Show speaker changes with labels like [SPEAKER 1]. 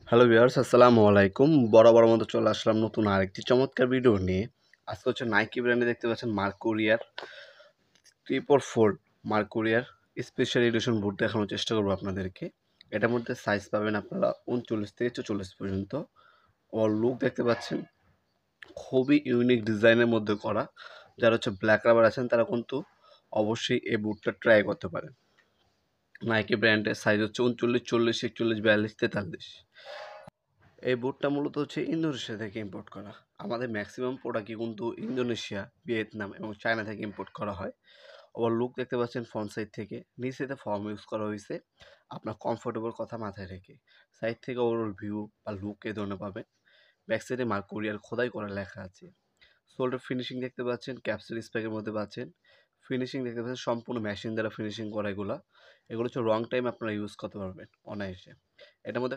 [SPEAKER 1] Hello viewers, আসসালামু আলাইকুম। বরাবর মতো চলে আসলাম নতুন আরেকটি চমৎকার ভিডিও নিয়ে। আজকে হচ্ছে নাইকি ব্র্যান্ডে দেখতে পাচ্ছেন মার্কুরিয়ার 344 মার্কুরিয়ার স্পেশাল এডিশন বুট দেখানোর চেষ্টা করবো আপনাদেরকে। এটার মধ্যে সাইজ পাবেন আপনারা 39 থেকে 44 পর্যন্ত। ওর লুক দেখতে পাচ্ছেন খুবই ইউনিক ডিজাইনের মধ্যে করা। যারা হচ্ছে ব্ল্যাক রাবার আছেন তারা কিন্তু অবশ্যই এই বুটটা ট্রাই করতে পারেন। নাইকি ব্র্যান্ডের সাইজ হচ্ছে 39, 40, 41, 42, 43। এই বুটটা মূলত হচ্ছে ইন্দোনেশিয়া থেকে ইম্পোর্ট করা। আমাদের ম্যাক্সিমাম প্রোডাক্টই কিন্তু ইন্দোনেশিয়া, ভিয়েতনাম এবং চায়না থেকে ইম্পোর্ট করা হয়। ওভার লুক দেখতে পাচ্ছেন ফ্রন্ট সাইড থেকে, নিচ সাইডে ফর্ম ইউজ করা হয়েছে আপনার কমফোর্টেবল কথা মাথায় রেখে। সাইড থেকে ওভারঅল ভিউ বা লুক এই ধরনের পাবেন। ব্যাক সাইডে মার্কুরিয়াল খোদাই করা লেখা আছে। সোল্ডার ফিনিশিং দেখতে পাচ্ছেন, ক্যাপসুল স্প্যাকের মধ্যে পাচ্ছেন। ফিনিশিং দেখতে পাচ্ছেন সম্পূর্ণ মেশিন দ্বারা ফিনিশিং করা এগুলো হচ্ছে লং টাইম আপনারা ইউজ করতে পারবেন অনায়াসে। এটার মধ্যে